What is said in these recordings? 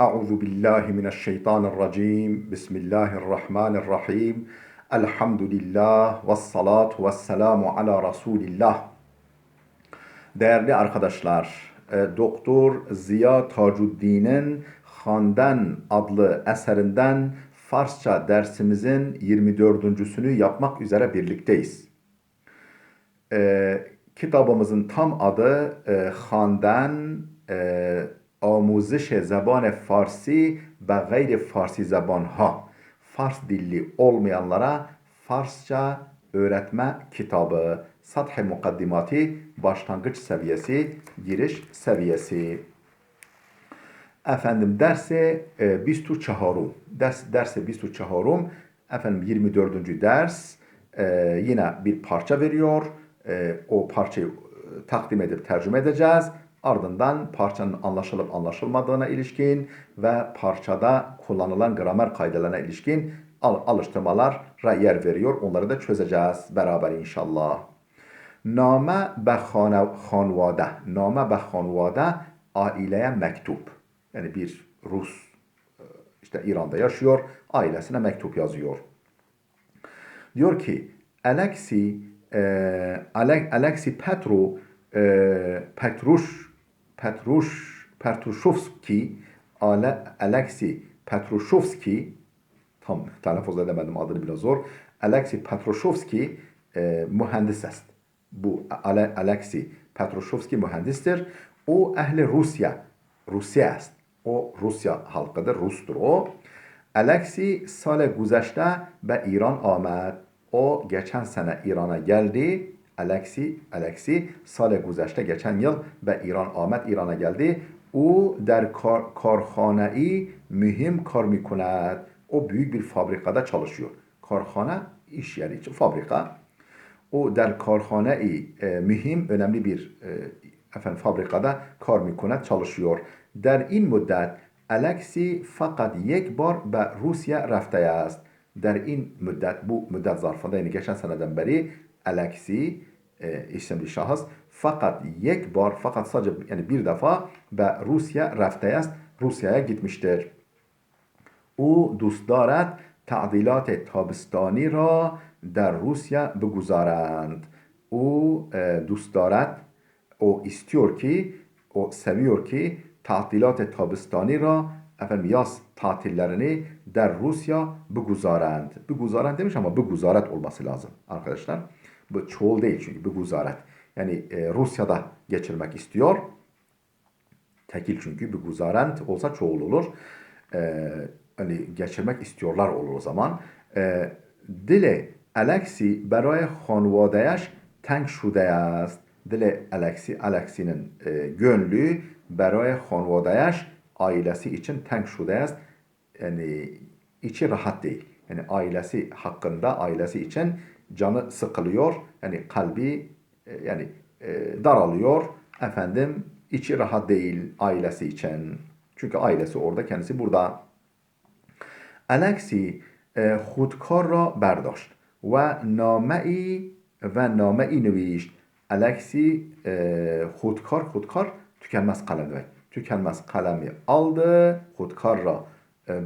Euzu billahi mineşşeytanirracim. Bismillahirrahmanirrahim. Elhamdülillah ve salatu ve selamu ala Resulillah. Değerli arkadaşlar, Doktor Ziya Tacuddin'in Handan adlı eserinden Farsça dersimizin 24.sünü yapmak üzere birlikteyiz. Kitabımızın tam adı Handan آموزش زبان فارسی ve gayri Farsi zabanha. Fars dilli olmayanlara Farsça öğretme kitabı. Sath-ı mukaddimati, başlangıç seviyesi, giriş seviyesi. Efendim derse 24. Derse 24. Efendim 24. ders yine bir parça veriyor. O parçayı takdim edip tercüme edeceğiz. Ardından parçanın anlaşılıp anlaşılmadığına ilişkin ve parçada kullanılan gramer kaidelerine ilişkin alıştırmalara yer veriyor. Onları da çözeceğiz beraber inşallah. Name be xanvade. Name be xanvade aileye mektup. Yani bir Rus işte İran'da yaşıyor. Ailesine mektup yazıyor. Diyor ki Alexi Petrushovski, Alexi Petrushovski, tam telaffuz edemedim, adını biraz zor. Alexi Petrushovski mühendis est. Bu Alexi Petrushovski mühendistir. O ehli Rusya est. O Rusya halkıdır, Rus'tur o. Alexi sale guzashte be İran آمد. O geçen sene İran'a geldi. Alexi sale guzashte, geçen yıl ve İran آمد, İran'a geldi. O der karhanei mühim kar mikuند. O büyük bir fabrikada çalışıyor. Karhane iş yeri için fabrika. O der karhanei mühim, önemli bir fabrikada kar mikuند çalışıyor. Der in müddet Alexi fakat yek bar be Rusya rafte است. Der in müddet, bu müddet zarfında, yani geçen seneden beri Alexi isimli şahıs fakat yek bar, fakat sadece yani bir defa be Rusya rafte است, Rusya'ya gitmiştir. او دوست دارد تعطیلات تابستانی را در روسیا بگذارند. او دوست دارد, o istiyor ki, o seviyor ki تعطیلات تابستانی را, yaz tatillerini der Rusya buguzarand. Buguzarand demiş ama buguzaret olması lazım arkadaşlar. Bu çoğul değil çünkü buguzaret. Yani Rusya'da geçirmek istiyor. Tekil çünkü buguzarand olsa çoğul olur. Hani geçirmek istiyorlar olur o zaman. Dil Alexi برای خانواده‌اش تنگ شده است. Dil Alexi'nin gönlü برای خانواده‌اش, ailesi için teng şude است. Yani içi rahat değil. Yani ailesi hakkında, ailesi için canı sıkılıyor. Yani kalbi daralıyor. İçi rahat değil ailesi için. Çünkü ailesi orada, kendisi burada. Alexi خودکار را برداشت و نامه‌ای نوشت. Alexi خودکار tükenmez kalem demek. Tükenmez kalemi aldı. خودکار را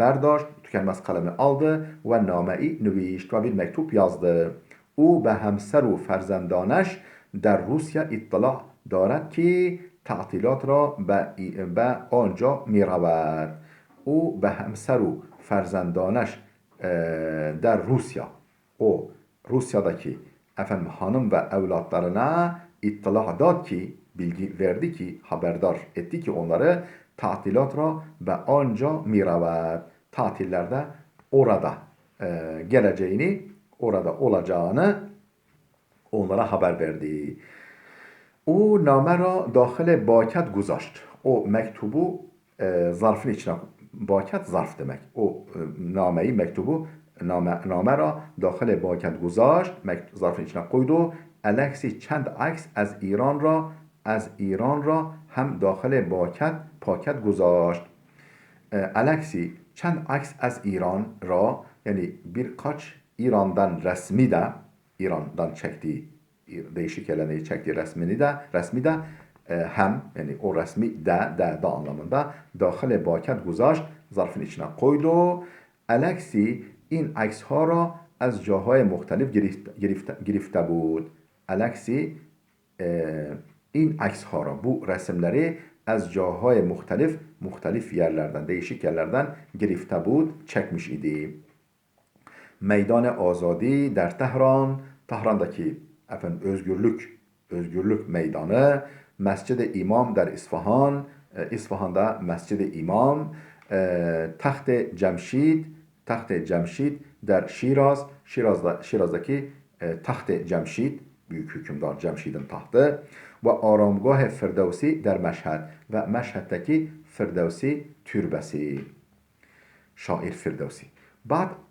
برداشت, tükenmez kalemi aldı ve نامه‌ای نوشت, ve bir mektup yazdı. او به همسر و فرزندانش در روسیا اطلاع دارد که تعطیلات را به آنجا می‌رود. او به همسر و ferzandaneş der Rusya. O Rusya'daki hanım ve evlatlarına ittila ki, bilgi verdi ki, haberdar etti ki onları tatilatra ve anca miravet, tatillerde orada geleceğini, orada olacağını onlara haber verdi. O name ra dahil baket guzashт. O mektubu zarfın içine, baket zarf demek. O nameyi, mektubu, name ra dahil baket guzashت, zarfın içine koydu. Alexi çend aks az İran ra hem dahil paket guzashت. Alexi çend aks az İran ra, yani birkaç İran'dan resmi de, İran'dan çektiği, değişik eleneği çektiği resmi de hem yani o resmi da anlamında dahil paket گذاشت zarfın içine koydu. Alexi این عکس ها را از جاهای مختلف گرفته بود. Alexi این عکس ها را bu resimleri az cahay muhtelif yerlerden, değişik yerlerden گرفته بود, çekmiş idi. Meydan-ı Azadi der Tehran, Tahran'daki özgürlük meydanı, Mescid-i İmam der İsfahan, İsfahan'da Mescid-i İmam, Taht-ı Cemşid der Şiraz, Şiraz'daki Taht-ı Cemşid, büyük hükümdar Cemşid'in tahtı, ve Aramgah Firdevsi der Meşhed ve Meşhed'deki Firdevsi türbesi, şair Firdevsi.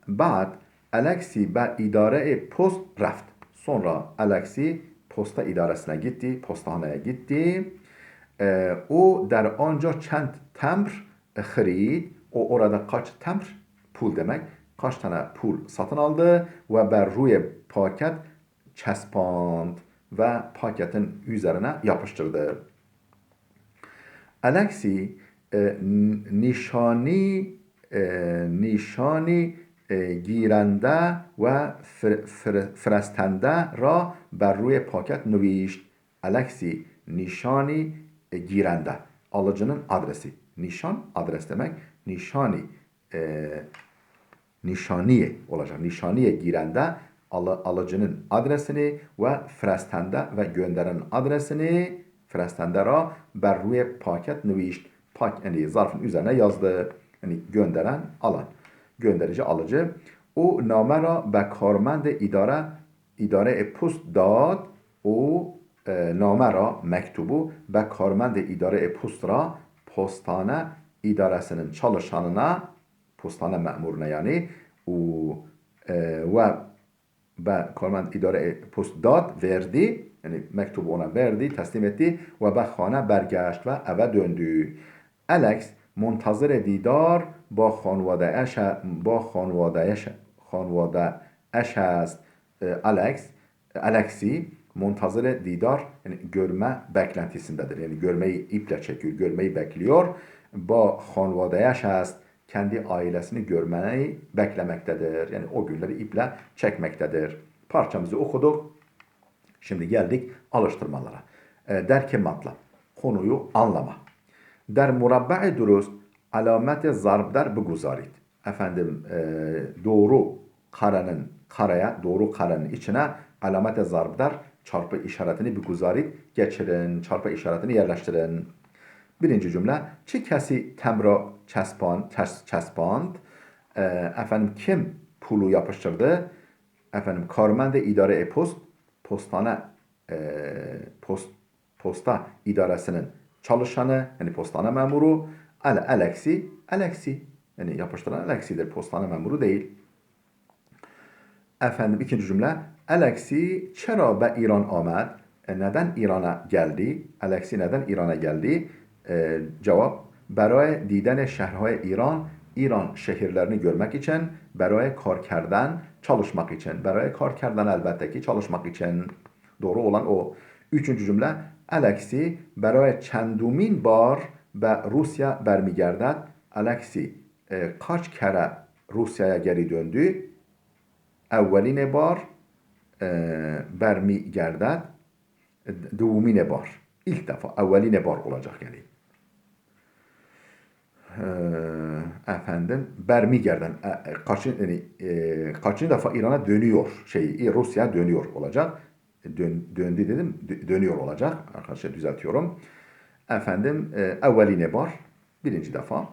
Ba'd Alexi be idare post reft. Sonra Alexi posta idaresine gitti, postahaneye gitti. O der anca çend temr xrid. O orada kaç temr? Pul demek. Kaç tane pul satın aldı ve ber ruye paket çespand ve paketin üzerine yapıştırdı. Alexi nişani گیرنده و فرستنده را بر روی پاکت نوشت. Alexi nişani girende. Alıcının adresi. Nişan adres demek. Nişaniye olacak. Nişaniye girende alıcının adresini ve frestende ve gönderenin adresini frestende ra ber ruye paket nوشت. Yani zarfın üzerine yazdı. Yani gönderen alan. Gönderici alıcı. O name ra be karmend idare post dad. O name ra mektubu be karmend idare post ra postane idaresinin çalışanına, postane memuruna yani ve be karmend idare post dad verdi. Yani mektubu ona verdi, teslim etti ve be khane bergeşt ve eve döndü. Alex منتظر دیدار با خانواده اش است. Alexi muntazır didar yani görme beklentisindedir. Yani görmeyi iple çekiyor, görmeyi bekliyor. Ba xanvadeyeş است. Kendi ailesini görmeyi beklemektedir. Yani o günleri iple çekmektedir. Parçamızı okuduk. Şimdi geldik alıştırmalara. Derk matlab. Konuyu anlama. در مربع درست alamet zarb der buguzarید. Efendim doğru karenin içine alamet zarb der çarpı işaretini buguzarید geçirin, çarpı işaretini yerleştirin. Birinci cümle çi kesi temra çespand. Efendim kim pulu yapıştırdı? Efendim karmend idare posta idaresinin çalışanı yani postane memuru Alexi yani yapıştıran Alexi'dir, postane memuru değil. Efendim ikinci cümle Alexi çera be İran amed. Neden İran'a geldi? Alexi neden İran'a geldi? Cevap برای دیدن شهرهای İran şehirlerini görmek için, برای کار kardن çalışmak için. برای کار kardن elbette ki çalışmak için. Doğru olan o. Üçüncü cümle Alexi برای چندمین بار به روسیا برمیگردد. Alexi kaç kere Rusya'ya geri döndü? Evveline bar برمیگردد. Duvumine bar. İlk defa evveline bar olacak yani. Efendim برمیگردن kaçıncı defa İran'a dönüyor Rusya dönüyor olacak. Döndü dedim, dönüyor olacak. Arkadaşlar düzeltiyorum. Efendim, evveline bar, birinci defa.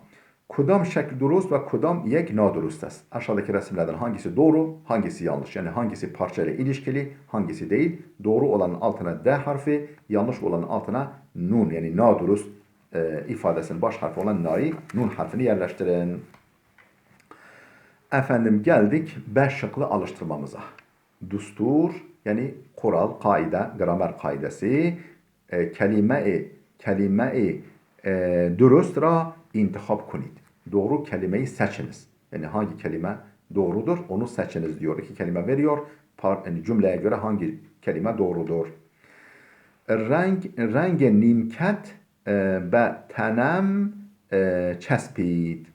Kudam şekl durust ve kudam yek nadurust است. Aşağıdaki resimlerden hangisi doğru, hangisi yanlış? Yani hangisi parçayla ilişkili, hangisi değil? Doğru olanın altına D harfi, yanlış olanın altına nun yani nadurust ifadesinin baş harfi olan na'yı, nun harfini yerleştirin. Efendim geldik 5 şıklı alıştırmamıza. Düstur yani kural, kaide, gramer kaidesi kelime-i dürüst ra intihab kunid. Doğru kelimeyi seçiniz. Yani hangi kelime doğrudur onu seçiniz diyor. İki kelime veriyor. Yani cümleye göre hangi kelime doğrudur. رنگ نیمکت به تنم چسبید.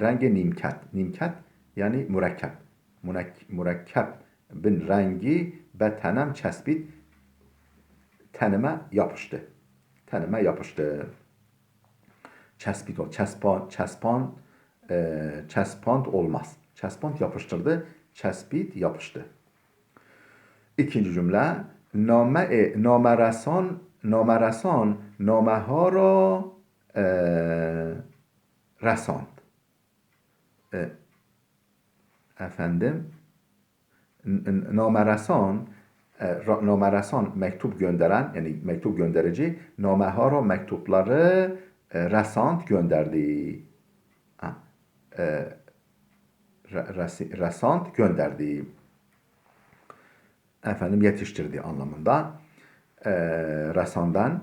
رنگ نیمکت یعنی مرکب bin rengi به تنم چسبید. Tenime yapıştı. Çespit ol. Çespant olmaz. Çespant yapıştırdı. Çespit yapıştı. İkinci cümle. نامرسان نامه ها را رساند. Efendim, نامرسان mektup gönderen, yani mektup gönderici, نامه ها mektupları رساند gönderdi. رساند gönderdi. Efendim, yetiştirdi anlamında. Rasandan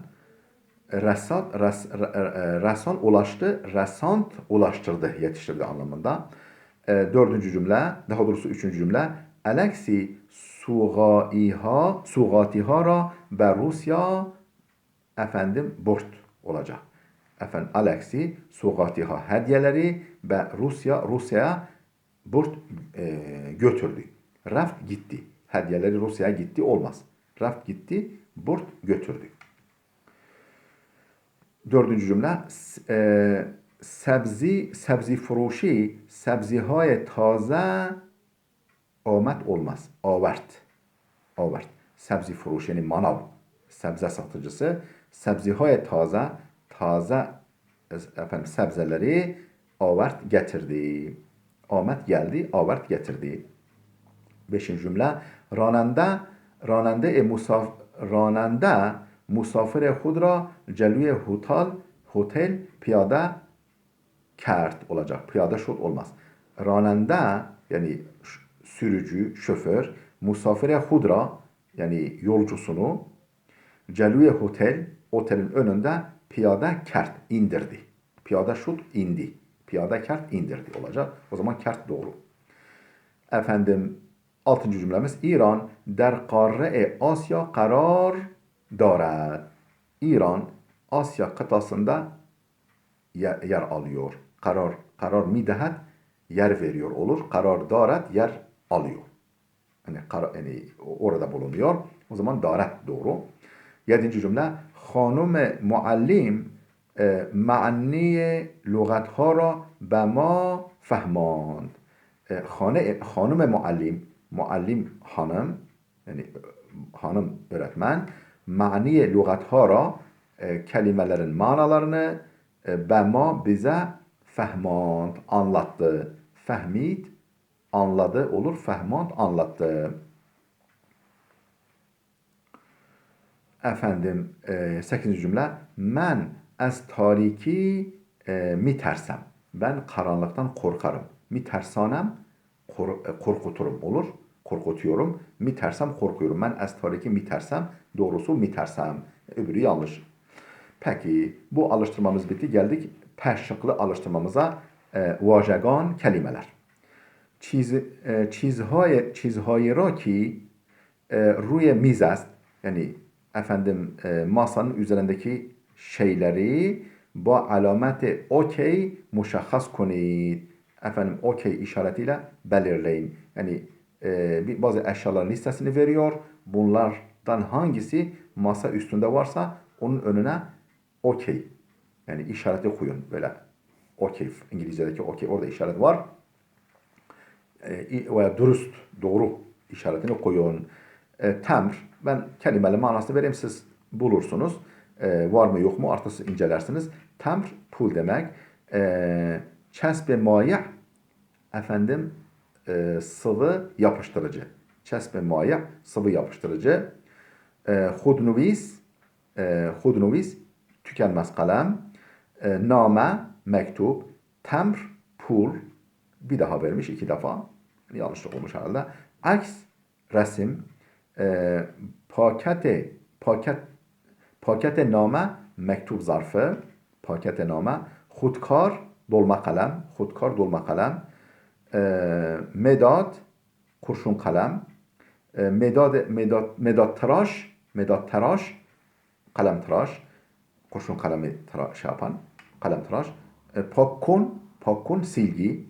rasan ulaştı, rasant ulaştırdı, yetiştirdi anlamında. Dördüncü cümle, daha doğrusu üçüncü cümle. Alexi sugatiha ra be Rusya efendim borç olacak. Efendim, Alexi sugatiha hediyeleri be Rusya'ya borç götürdü. Raft gitti. Hediyeleri Rusya'ya gitti olmaz. Raft gitti, borç götürdü. Dördüncü cümle. Sebzi furuşi, sebzihay taze آورد. Sebzi furuşi yani manav, sebze satıcısı, sebzihay taze efendim sebzeleri آورد getirdi. Ahmet geldi, آورد getirdi. Beşinci cümle. راننده مسافر خود را جلوی هتل پیاده کرد olacak. Piyade şut olmaz. Ranende yani sürücü, şoför, musafire hudra yani yolcusunu, celüye otelin önünde piyade kert indirdi. Piyade şut indi. Piyade kert indirdi olacak. O zaman kert doğru. Efendim, altıncı cümlemiz. İran der kare Asya karar دارد. İran Asya kıtasında yer alıyor. Karar midehat yer veriyor olur. Karar darat yer alıyor. Yani orada bulunuyor. O zaman darat doğru. Yedinci cümle. Hanım muallim ma'ni lügatha ra be ma fehmand. Hanım muallim hanım yani hanım öğretmen ma'ni lügatha ra kelimelerin manalarını bema bize fehmand anlattı. Fehmid anladı olur. Fehmand anlattı. Efendim, 8. cümle. Men az tariki mitersem. Ben karanlıktan korkarım. Mitersanem korkuturum olur. Korkutuyorum. Mitersem korkuyorum. Ben az tariki mitersem. Doğrusu mitersem. Öbürü yanlış. Peki, bu alıştırmamız bitti. Geldik P şıklı alıştırmamıza. Vajegan kelimeler. چیزهایی را که روی میز است yani efendim masanın üzerindeki şeyleri با علامت okey muşahhas کنید. Efendim okey işaretiyle belirleyin. Yani bazı eşyaların listesini veriyor. Bunlardan hangisi masa üstünde varsa onun önüne okey yani işareti koyun. Böyle okey, İngilizce'deki okey orada işaret var. Veya dürüst, doğru işaretini koyun. Temr, ben kelimeli manasını vereyim, siz bulursunuz. Var mı yok mu artısı incelersiniz. Temr, pul demek. Çesbe maya, efendim sıvı yapıştırıcı. Çesbe maya, sıvı yapıştırıcı. Hudnuvis, tükenmez kalem. Name, mektup. Temr, pul, bir daha vermiş 2 defa. Yanlışlık olmuş herhalde. Aks, resim. Paket name, mektup zarfı. Paket name. Hudkar, dolma kalem. Medat, kurşun kalem. Medat tıraş, kalemtıraş, kurşun kalemi şey yapan, kalemtıraş. Popcorn silgi.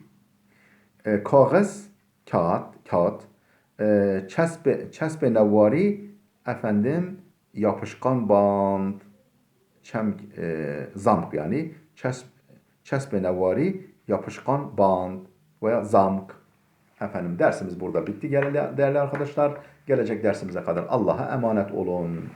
Kağıt, kağıt. Çesp nevari, efendim, yapışkan band. Zamk yani. Çesp nevari, yapışkan band veya zamk. Efendim dersimiz burada bitti değerli arkadaşlar. Gelecek dersimize kadar Allah'a emanet olun.